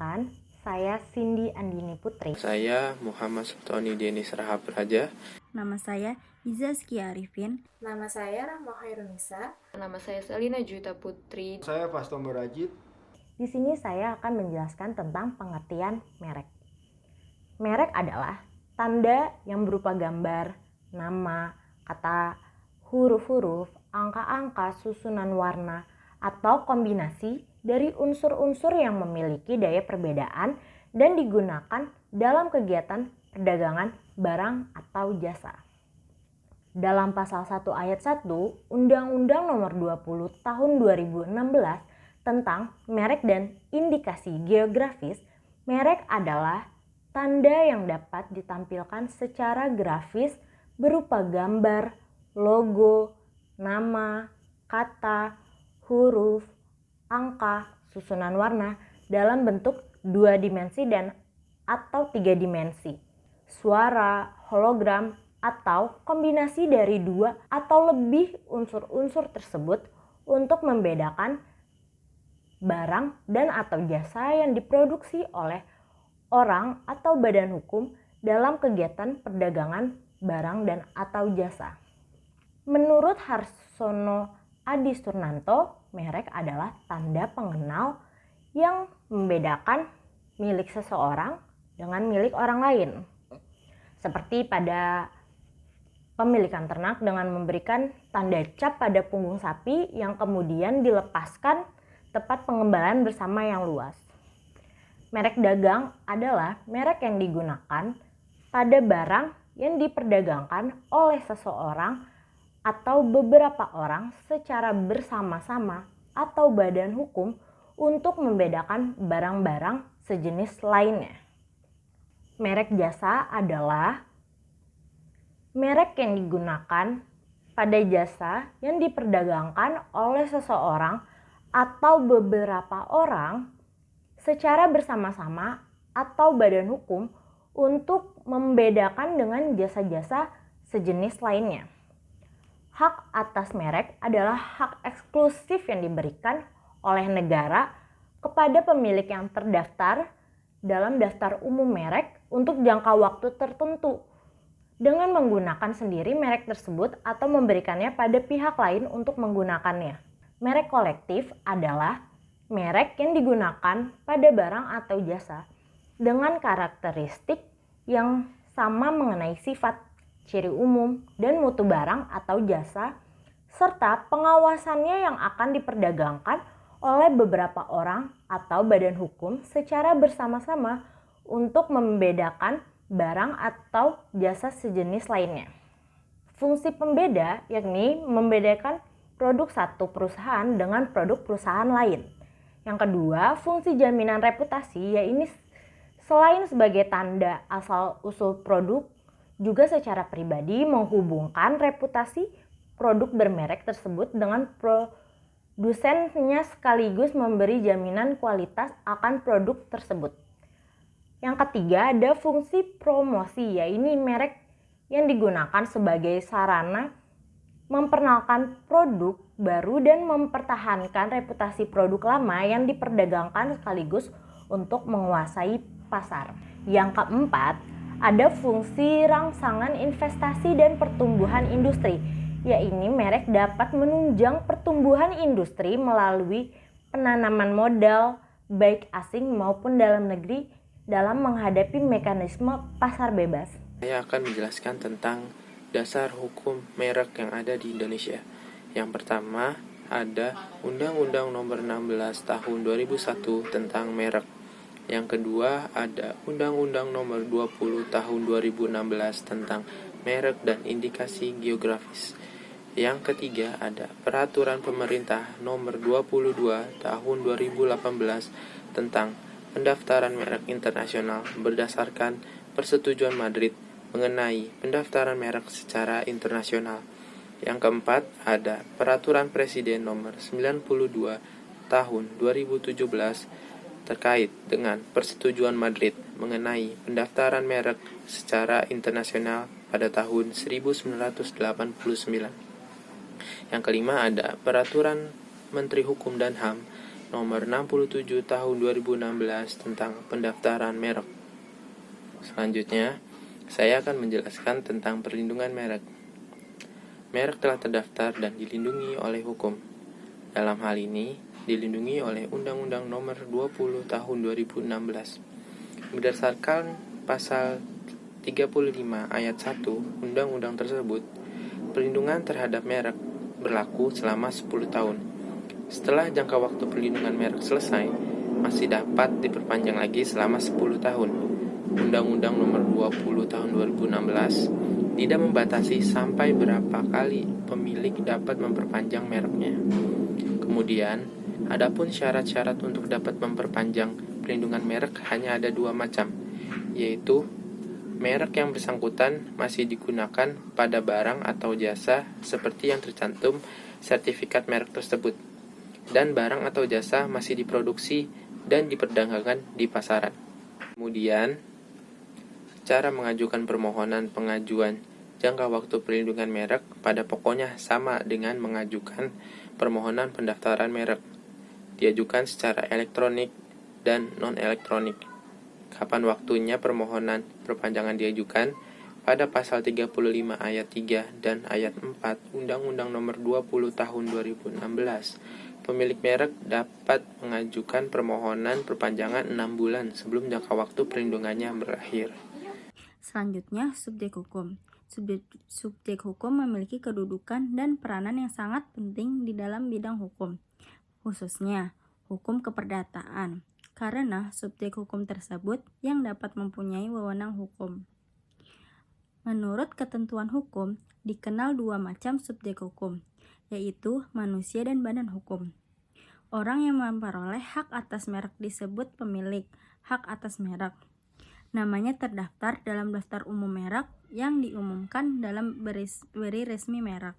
Perkenalkan, saya Cindy Andini Putri. Saya Muhammad Sultoni Denis Rahab Raja. Nama saya Izaski Arifin. Nama saya Rahma Khairunisa. Nama saya Selina Juwita Putri. Saya Faston Borajid. Di sini saya akan menjelaskan tentang pengertian merek. Merek adalah tanda yang berupa gambar, nama, kata, huruf-huruf, angka-angka, susunan warna, atau kombinasi dari unsur-unsur yang memiliki daya perbedaan dan digunakan dalam kegiatan perdagangan barang atau jasa. Dalam pasal 1 ayat 1 Undang-Undang Nomor 20 Tahun 2016 tentang merek dan indikasi geografis, merek adalah tanda yang dapat ditampilkan secara grafis berupa gambar, logo, nama, kata, huruf, angka, susunan warna dalam bentuk 2 dimensi dan atau 3 dimensi, suara, hologram, atau kombinasi dari 2 atau lebih unsur-unsur tersebut untuk membedakan barang dan atau jasa yang diproduksi oleh orang atau badan hukum dalam kegiatan perdagangan barang dan atau jasa. Menurut Harsono Adi Surnanto, merek adalah tanda pengenal yang membedakan milik seseorang dengan milik orang lain. Seperti pada pemilikan ternak dengan memberikan tanda cap pada punggung sapi yang kemudian dilepaskan tepat pengembalan bersama yang luas. Merek dagang adalah merek yang digunakan pada barang yang diperdagangkan oleh seseorang atau beberapa orang secara bersama-sama atau badan hukum untuk membedakan barang-barang sejenis lainnya. Merek jasa adalah merek yang digunakan pada jasa yang diperdagangkan oleh seseorang atau beberapa orang secara bersama-sama atau badan hukum untuk membedakan dengan jasa-jasa sejenis lainnya. Hak atas merek adalah hak eksklusif yang diberikan oleh negara kepada pemilik yang terdaftar dalam daftar umum merek untuk jangka waktu tertentu dengan menggunakan sendiri merek tersebut atau memberikannya pada pihak lain untuk menggunakannya. Merek kolektif adalah merek yang digunakan pada barang atau jasa dengan karakteristik yang sama mengenai sifat, ciri umum, dan mutu barang atau jasa, serta pengawasannya yang akan diperdagangkan oleh beberapa orang atau badan hukum secara bersama-sama untuk membedakan barang atau jasa sejenis lainnya. Fungsi pembeda yakni membedakan produk satu perusahaan dengan produk perusahaan lain. Yang kedua, fungsi jaminan reputasi yaitu selain sebagai tanda asal-usul produk, juga secara pribadi menghubungkan reputasi produk bermerek tersebut dengan produsennya sekaligus memberi jaminan kualitas akan produk tersebut. Yang ketiga, ada fungsi promosi yaitu merek yang digunakan sebagai sarana memperkenalkan produk baru dan mempertahankan reputasi produk lama yang diperdagangkan sekaligus untuk menguasai pasar. Yang keempat, ada fungsi rangsangan investasi dan pertumbuhan industri, yaitu merek dapat menunjang pertumbuhan industri melalui penanaman modal baik asing maupun dalam negeri dalam menghadapi mekanisme pasar bebas. Saya akan menjelaskan tentang dasar hukum merek yang ada di Indonesia. Yang pertama ada Undang-Undang Nomor 16 Tahun 2001 tentang merek. Yang kedua ada Undang-Undang Nomor 20 Tahun 2016 tentang merek dan indikasi geografis. Yang ketiga ada Peraturan Pemerintah Nomor 22 Tahun 2018 tentang pendaftaran merek internasional berdasarkan Persetujuan Madrid mengenai pendaftaran merek secara internasional. Yang keempat, ada Peraturan Presiden Nomor 92 Tahun 2017 terkait dengan Persetujuan Madrid mengenai pendaftaran merek secara internasional pada tahun 1989. Yang kelima, ada Peraturan Menteri Hukum dan HAM Nomor 67 Tahun 2016 tentang pendaftaran merek. Selanjutnya, saya akan menjelaskan tentang perlindungan merek. Merek telah terdaftar dan dilindungi oleh hukum. Dalam hal ini, dilindungi oleh Undang-Undang Nomor 20 Tahun 2016. Berdasarkan Pasal 35 Ayat 1 Undang-Undang tersebut, perlindungan terhadap merek berlaku selama 10 tahun. Setelah jangka waktu perlindungan merek selesai, masih dapat diperpanjang lagi selama 10 tahun. Undang-Undang Nomor 20 Tahun 2016 tidak membatasi sampai berapa kali pemilik dapat memperpanjang mereknya. Kemudian, adapun syarat-syarat untuk dapat memperpanjang perlindungan merek hanya ada 2 macam, yaitu merek yang bersangkutan masih digunakan pada barang atau jasa seperti yang tercantum sertifikat merek tersebut, dan barang atau jasa masih diproduksi dan diperdagangkan di pasaran. Kemudian, cara mengajukan permohonan pengajuan jangka waktu perlindungan merek pada pokoknya sama dengan mengajukan permohonan pendaftaran merek. Diajukan secara elektronik dan non-elektronik. Kapan waktunya permohonan perpanjangan diajukan? Pada pasal 35 ayat 3 dan ayat 4 Undang-Undang Nomor 20 Tahun 2016, pemilik merek dapat mengajukan permohonan perpanjangan 6 bulan sebelum jangka waktu perlindungannya berakhir. Selanjutnya, subjek hukum. Subjek hukum memiliki kedudukan dan peranan yang sangat penting di dalam bidang hukum, khususnya hukum keperdataan, karena subjek hukum tersebut yang dapat mempunyai wewenang hukum. Menurut ketentuan hukum, dikenal 2 macam subjek hukum, yaitu manusia dan badan hukum. Orang yang memperoleh hak atas merek disebut pemilik hak atas merek. Namanya terdaftar dalam daftar umum merek yang diumumkan dalam beri resmi merek.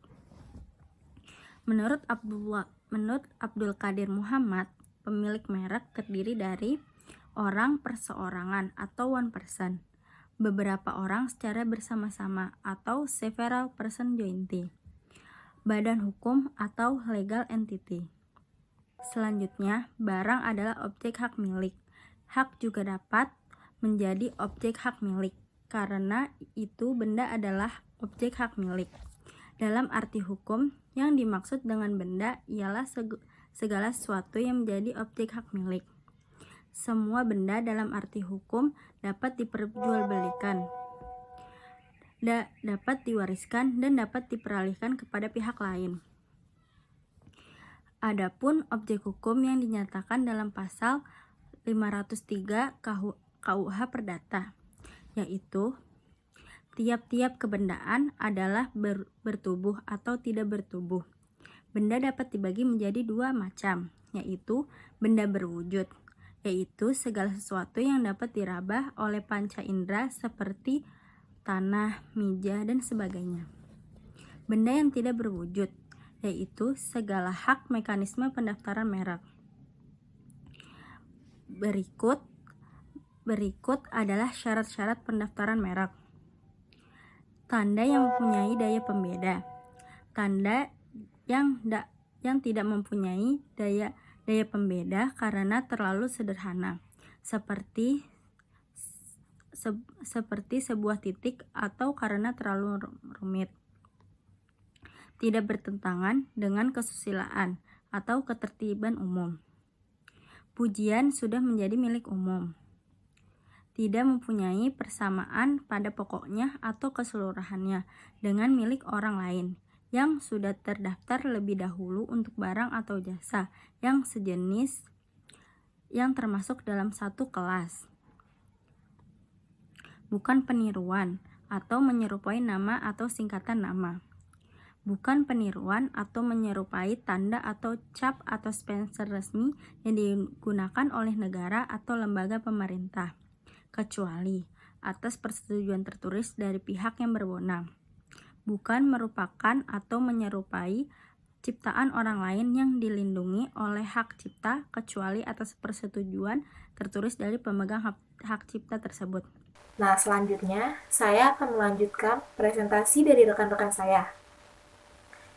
Menurut Abdul Qadir Muhammad, pemilik merek terdiri dari orang perseorangan atau one person, beberapa orang secara bersama-sama atau several person jointly, badan hukum atau legal entity. Selanjutnya, barang adalah objek hak milik. Hak juga dapat menjadi objek hak milik, karena itu benda adalah objek hak milik. Dalam arti hukum, yang dimaksud dengan benda ialah segala sesuatu yang menjadi objek hak milik. Semua benda dalam arti hukum dapat diperjualbelikan, dapat diwariskan, dan dapat diperalihkan kepada pihak lain. Adapun objek hukum yang dinyatakan dalam pasal 503 KUH Perdata, yaitu tiap-tiap kebendaan adalah bertubuh atau tidak bertubuh. Benda dapat dibagi menjadi 2 macam, yaitu benda berwujud, yaitu segala sesuatu yang dapat diraba oleh panca indera seperti tanah, meja, dan sebagainya. Benda yang tidak berwujud, yaitu segala hak mekanisme pendaftaran merek. Berikut adalah syarat-syarat pendaftaran merek. Tanda yang mempunyai daya pembeda. Tanda yang tidak mempunyai daya pembeda karena terlalu sederhana, seperti sebuah titik, atau karena terlalu rumit. Tidak bertentangan dengan kesusilaan atau ketertiban umum. Pujian sudah menjadi milik umum. Tidak mempunyai persamaan pada pokoknya atau keseluruhannya dengan milik orang lain yang sudah terdaftar lebih dahulu untuk barang atau jasa yang sejenis yang termasuk dalam satu kelas. Bukan peniruan atau menyerupai nama atau singkatan nama. Bukan peniruan atau menyerupai tanda atau cap atau sponsor resmi yang digunakan oleh negara atau lembaga pemerintah, kecuali atas persetujuan tertulis dari pihak yang berwenang. Bukan merupakan atau menyerupai ciptaan orang lain yang dilindungi oleh hak cipta, kecuali atas persetujuan tertulis dari pemegang hak cipta tersebut. Nah, selanjutnya saya akan melanjutkan presentasi dari rekan-rekan saya.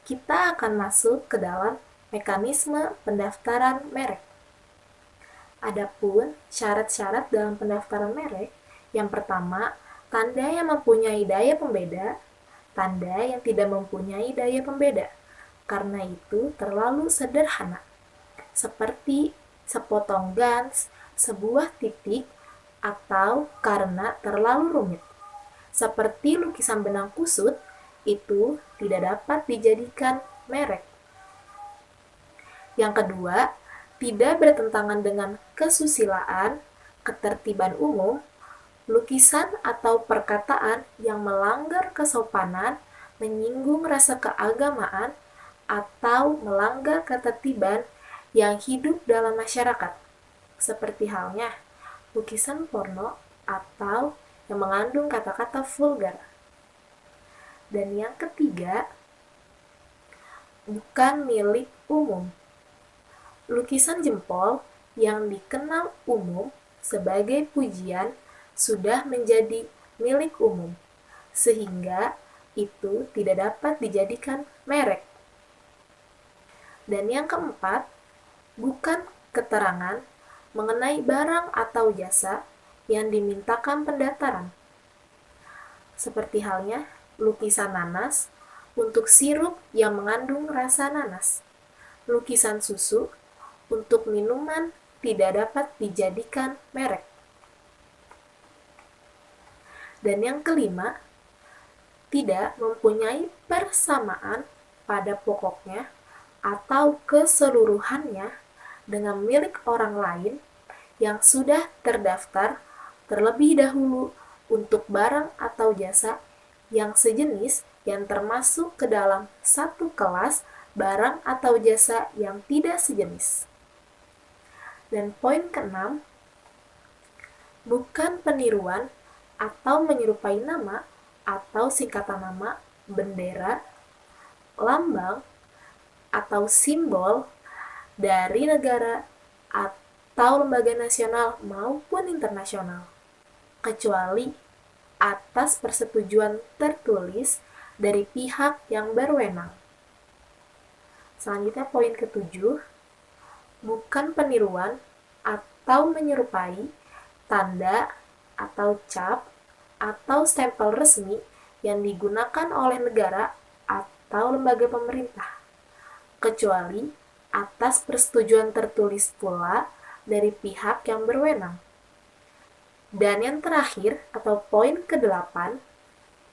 Kita akan masuk ke dalam mekanisme pendaftaran merek. Adapun syarat-syarat dalam pendaftaran merek, yang pertama, tanda yang mempunyai daya pembeda, tanda yang tidak mempunyai daya pembeda. Karena itu terlalu sederhana, seperti sepotong gans, sebuah titik, atau karena terlalu rumit. Seperti lukisan benang kusut, itu tidak dapat dijadikan merek. Yang kedua, tidak bertentangan dengan kesusilaan, ketertiban umum, lukisan atau perkataan yang melanggar kesopanan, menyinggung rasa keagamaan, atau melanggar ketertiban yang hidup dalam masyarakat. Seperti halnya lukisan porno atau yang mengandung kata-kata vulgar. Dan yang ketiga, bukan milik umum. Lukisan jempol yang dikenal umum sebagai pujian sudah menjadi milik umum, sehingga itu tidak dapat dijadikan merek. Dan yang keempat, bukan keterangan mengenai barang atau jasa yang dimintakan pendaftaran. Seperti halnya lukisan nanas untuk sirup yang mengandung rasa nanas. Lukisan susu untuk minuman tidak dapat dijadikan merek. Dan yang kelima, tidak mempunyai persamaan pada pokoknya atau keseluruhannya dengan milik orang lain yang sudah terdaftar terlebih dahulu untuk barang atau jasa yang sejenis yang termasuk ke dalam satu kelas barang atau jasa yang tidak sejenis. Dan poin keenam, bukan peniruan atau menyerupai nama atau singkatan nama, bendera, lambang, atau simbol dari negara atau lembaga nasional maupun internasional, kecuali atas persetujuan tertulis dari pihak yang berwenang. Selanjutnya poin ketujuh, bukan peniruan atau menyerupai tanda atau cap atau stempel resmi yang digunakan oleh negara atau lembaga pemerintah, kecuali atas persetujuan tertulis pula dari pihak yang berwenang. Dan yang terakhir atau poin ke-8,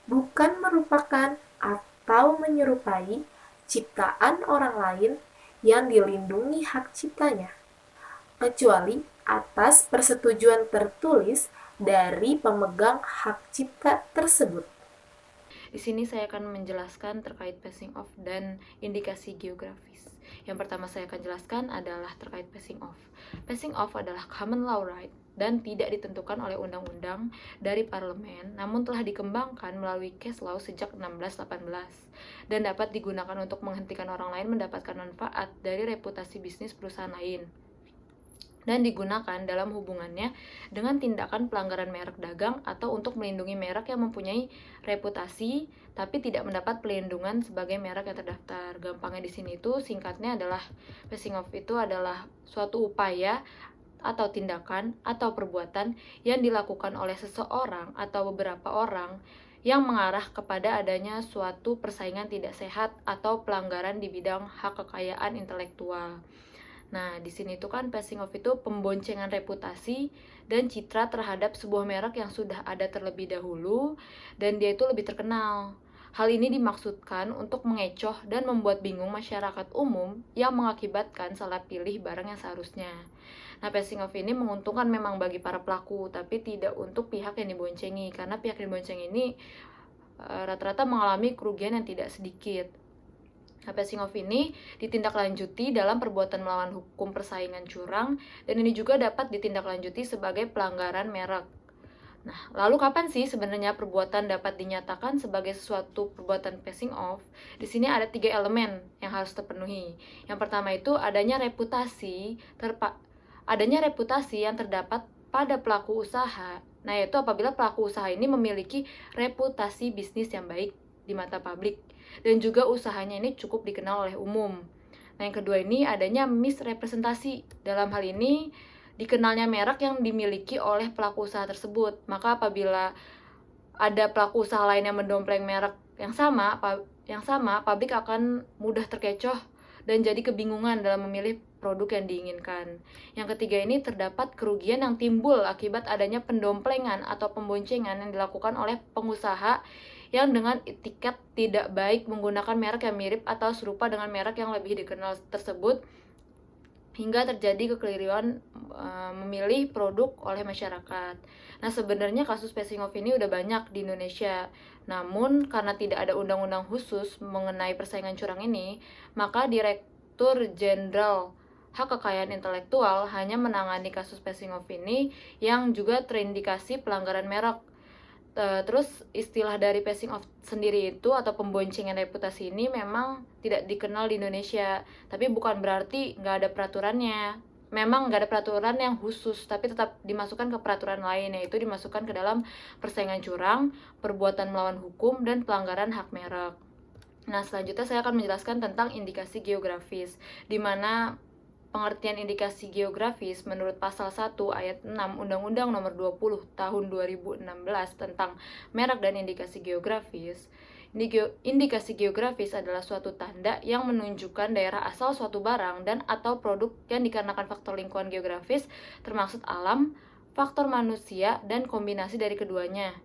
bukan merupakan atau menyerupai ciptaan orang lain yang dilindungi hak ciptanya, kecuali atas persetujuan tertulis dari pemegang hak cipta tersebut. Di sini saya akan menjelaskan terkait passing off dan indikasi geografis. Yang pertama saya akan jelaskan adalah terkait passing off. Passing off adalah common law right dan tidak ditentukan oleh undang-undang dari parlemen, namun telah dikembangkan melalui case law sejak 1618 dan dapat digunakan untuk menghentikan orang lain mendapatkan manfaat dari reputasi bisnis perusahaan lain, dan digunakan dalam hubungannya dengan tindakan pelanggaran merek dagang atau untuk melindungi merek yang mempunyai reputasi tapi tidak mendapat pelindungan sebagai merek yang terdaftar. Gampangnya di sini itu singkatnya adalah passing off itu adalah suatu upaya atau tindakan atau perbuatan yang dilakukan oleh seseorang atau beberapa orang yang mengarah kepada adanya suatu persaingan tidak sehat atau pelanggaran di bidang hak kekayaan intelektual. Nah, di sini tuh kan passing off itu pemboncengan reputasi dan citra terhadap sebuah merek yang sudah ada terlebih dahulu dan dia itu lebih terkenal. Hal ini dimaksudkan untuk mengecoh dan membuat bingung masyarakat umum yang mengakibatkan salah pilih barang yang seharusnya. Nah, passing off ini menguntungkan memang bagi para pelaku, tapi tidak untuk pihak yang diboncengi, karena pihak yang diboncengi ini rata-rata mengalami kerugian yang tidak sedikit. Nah, passing off ini ditindaklanjuti dalam perbuatan melawan hukum persaingan curang, dan ini juga dapat ditindaklanjuti sebagai pelanggaran merek. Nah, lalu kapan sih sebenarnya perbuatan dapat dinyatakan sebagai suatu perbuatan passing off? Di sini ada 3 elemen yang harus terpenuhi. Yang pertama itu adanya reputasi yang terdapat pada pelaku usaha. Nah, yaitu apabila pelaku usaha ini memiliki reputasi bisnis yang baik di mata publik dan juga usahanya ini cukup dikenal oleh umum. Nah, yang kedua ini adanya misrepresentasi. Dalam hal ini dikenalnya merek yang dimiliki oleh pelaku usaha tersebut. Maka apabila ada pelaku usaha lain yang mendompleng merek yang sama, pabrik akan mudah terkecoh dan jadi kebingungan dalam memilih produk yang diinginkan. Yang ketiga ini terdapat kerugian yang timbul akibat adanya pendomplengan atau pemboncengan yang dilakukan oleh pengusaha yang dengan etiket tidak baik menggunakan merek yang mirip atau serupa dengan merek yang lebih dikenal tersebut, hingga terjadi kekeliruan memilih produk oleh masyarakat. Nah, sebenarnya kasus passing off ini udah banyak di Indonesia. Namun, karena tidak ada undang-undang khusus mengenai persaingan curang ini, maka Direktur Jenderal Hak Kekayaan Intelektual hanya menangani kasus passing off ini yang juga terindikasi pelanggaran merek. Terus istilah dari passing off sendiri itu atau pemboncengan reputasi ini memang tidak dikenal di Indonesia, tapi bukan berarti nggak ada peraturannya. Memang nggak ada peraturan yang khusus, tapi tetap dimasukkan ke peraturan lain, yaitu dimasukkan ke dalam persaingan curang, perbuatan melawan hukum, dan pelanggaran hak merek. Nah, selanjutnya saya akan menjelaskan tentang indikasi geografis, di mana pengertian indikasi geografis menurut pasal 1 ayat 6 Undang-Undang Nomor 20 Tahun 2016 tentang merek dan indikasi geografis. Indikasi geografis adalah suatu tanda yang menunjukkan daerah asal suatu barang dan atau produk yang dikarenakan faktor lingkungan geografis termasuk alam, faktor manusia, dan kombinasi dari keduanya.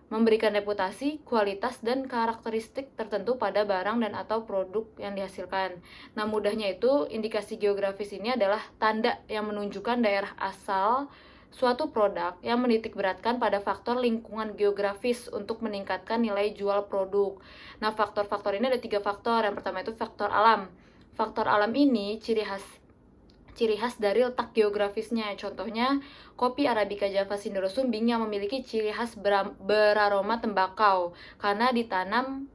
Memberikan reputasi, kualitas, dan karakteristik tertentu pada barang dan atau produk yang dihasilkan. Nah, mudahnya itu, indikasi geografis ini adalah tanda yang menunjukkan daerah asal suatu produk yang menitikberatkan pada faktor lingkungan geografis untuk meningkatkan nilai jual produk. Nah, faktor-faktor ini ada 3 faktor. Yang pertama itu faktor alam. Faktor alam ini ciri khas dari letak geografisnya. Contohnya, kopi Arabica Java Sindoro Sumbing yang memiliki ciri khas beraroma tembakau karena ditanam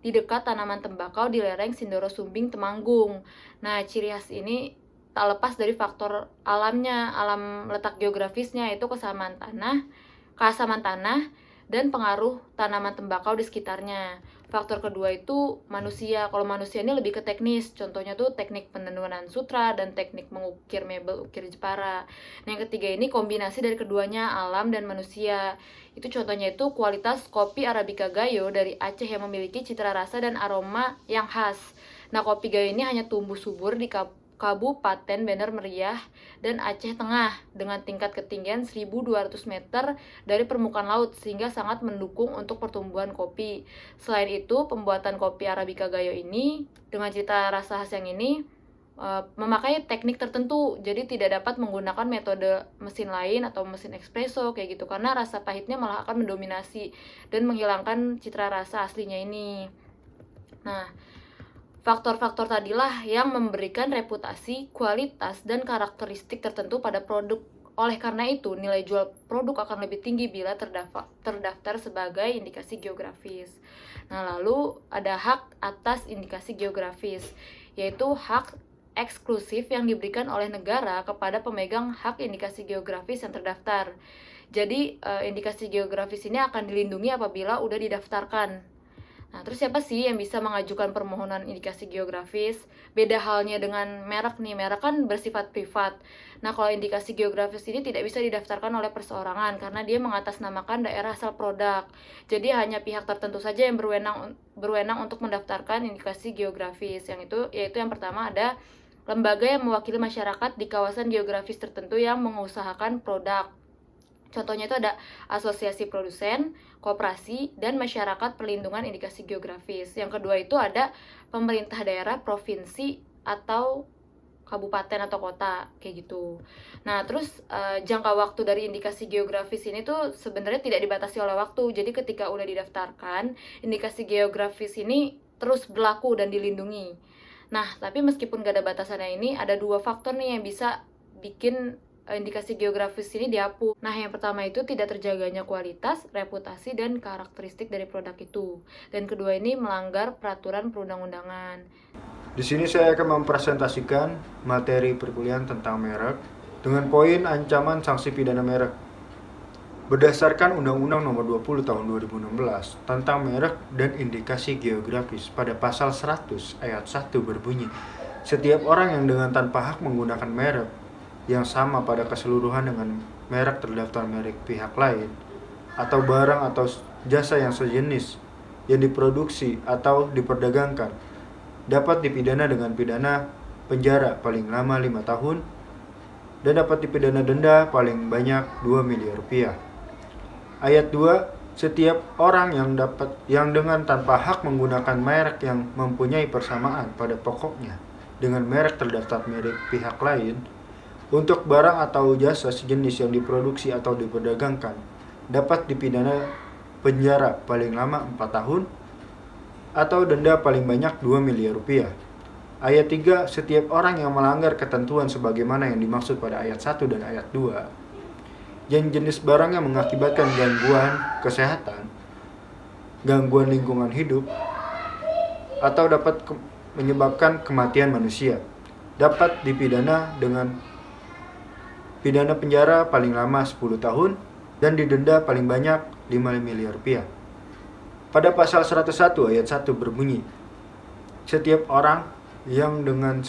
di dekat tanaman tembakau di lereng Sindoro Sumbing, Temanggung. Nah, ciri khas ini tak lepas dari faktor alamnya, alam letak geografisnya, yaitu keasaman tanah, dan pengaruh tanaman tembakau di sekitarnya. Faktor kedua itu manusia. Kalau manusia ini lebih ke teknis, contohnya tuh teknik penenunan sutra dan teknik mengukir mebel ukir Jepara. Nah, yang ketiga ini kombinasi dari keduanya, alam dan manusia. Itu contohnya itu kualitas kopi Arabica Gayo dari Aceh yang memiliki citra rasa dan aroma yang khas. Nah, kopi Gayo ini hanya tumbuh subur di Kabupaten Bener Meriah dan Aceh Tengah dengan tingkat ketinggian 1.200 meter dari permukaan laut sehingga sangat mendukung untuk pertumbuhan kopi. Selain itu, pembuatan kopi Arabica Gayo ini dengan cita rasa khas yang ini memakai teknik tertentu, jadi tidak dapat menggunakan metode mesin lain atau mesin espresso kayak gitu, karena rasa pahitnya malah akan mendominasi dan menghilangkan citra rasa aslinya ini. Nah, faktor-faktor tadilah yang memberikan reputasi, kualitas, dan karakteristik tertentu pada produk. Oleh karena itu, nilai jual produk akan lebih tinggi bila terdaftar sebagai indikasi geografis. Nah, lalu ada hak atas indikasi geografis, yaitu hak eksklusif yang diberikan oleh negara kepada pemegang hak indikasi geografis yang terdaftar. Jadi, indikasi geografis ini akan dilindungi apabila udah didaftarkan. Nah, terus siapa sih yang bisa mengajukan permohonan indikasi geografis? Beda halnya dengan merek nih, merek kan bersifat privat. Nah, kalau indikasi geografis ini tidak bisa didaftarkan oleh perseorangan karena dia mengatasnamakan daerah asal produk. Jadi hanya pihak tertentu saja yang berwenang untuk mendaftarkan indikasi geografis. Yaitu yang pertama ada lembaga yang mewakili masyarakat di kawasan geografis tertentu yang mengusahakan produk. Contohnya itu ada asosiasi produsen, koperasi, dan masyarakat perlindungan indikasi geografis. Yang kedua itu ada pemerintah daerah, provinsi, atau kabupaten atau kota, kayak gitu. Nah, terus jangka waktu dari indikasi geografis ini tuh sebenarnya tidak dibatasi oleh waktu. Jadi ketika udah didaftarkan, indikasi geografis ini terus berlaku dan dilindungi. Nah, tapi meskipun gak ada batasannya ini, ada 2 faktor nih yang bisa bikin indikasi geografis ini dihapus. Nah, yang pertama itu tidak terjaganya kualitas, reputasi, dan karakteristik dari produk itu. Dan kedua ini melanggar peraturan perundang-undangan. Di sini saya akan mempresentasikan materi perkuliahan tentang merek dengan poin ancaman sanksi pidana merek. Berdasarkan Undang-Undang Nomor 20 Tahun 2016 tentang merek dan indikasi geografis pada pasal 100 ayat 1 berbunyi, setiap orang yang dengan tanpa hak menggunakan merek yang sama pada keseluruhan dengan merek terdaftar merek pihak lain, atau barang atau jasa yang sejenis yang diproduksi atau diperdagangkan, dapat dipidana dengan pidana penjara paling lama 5 tahun dan dapat dipidana denda paling banyak 2 miliar rupiah. Ayat 2, setiap orang yang dengan tanpa hak menggunakan merek yang mempunyai persamaan pada pokoknya dengan merek terdaftar merek pihak lain untuk barang atau jasa sejenis yang diproduksi atau diperdagangkan dapat dipidana penjara paling lama 4 tahun atau denda paling banyak 2 miliar rupiah. Ayat 3, setiap orang yang melanggar ketentuan sebagaimana yang dimaksud pada ayat 1 dan ayat 2 yang jenis barang yang mengakibatkan gangguan kesehatan, gangguan lingkungan hidup, atau dapat menyebabkan kematian manusia, dapat dipidana dengan pidana penjara paling lama 10 tahun dan didenda paling banyak 5 miliar rupiah. Pada pasal 101 ayat 1 berbunyi, setiap orang yang dengan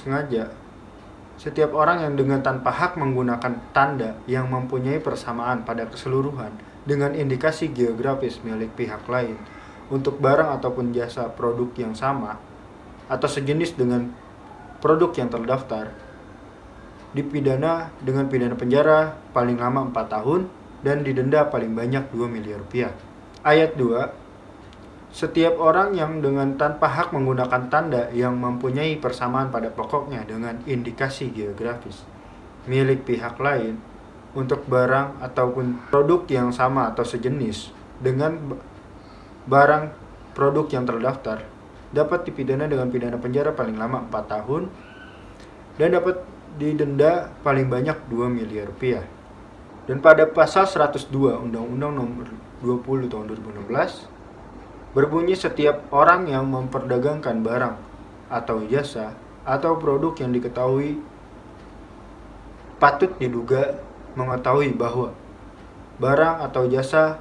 tanpa hak menggunakan tanda yang mempunyai persamaan pada keseluruhan dengan indikasi geografis milik pihak lain untuk barang ataupun jasa produk yang sama atau sejenis dengan produk yang terdaftar dipidana dengan pidana penjara paling lama 4 tahun dan didenda paling banyak 2 miliar rupiah. Ayat 2, setiap orang yang dengan tanpa hak menggunakan tanda yang mempunyai persamaan pada pokoknya dengan indikasi geografis milik pihak lain untuk barang ataupun produk yang sama atau sejenis dengan barang produk yang terdaftar dapat dipidana dengan pidana penjara paling lama 4 tahun dan dapat didenda paling banyak 2 miliar rupiah. Dan pada pasal 102 Undang-Undang Nomor 20 Tahun 2016 berbunyi setiap orang yang memperdagangkan barang atau jasa atau produk yang diketahui patut diduga mengetahui bahwa barang atau jasa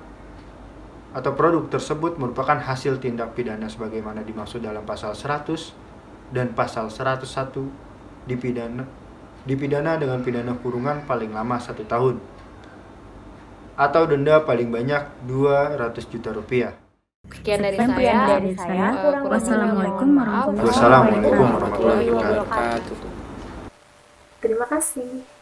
atau produk tersebut merupakan hasil tindak pidana sebagaimana dimaksud dalam pasal 100 dan pasal 101 dipidana dengan pidana kurungan paling lama 1 tahun atau denda paling banyak 200 juta rupiah. Sekian dari Sekian saya. dari saya. Kurang Wassalamualaikum warahmatullahi Wassalamualaikum warahmatullahi wabarakatuh. wabarakatuh. Terima kasih.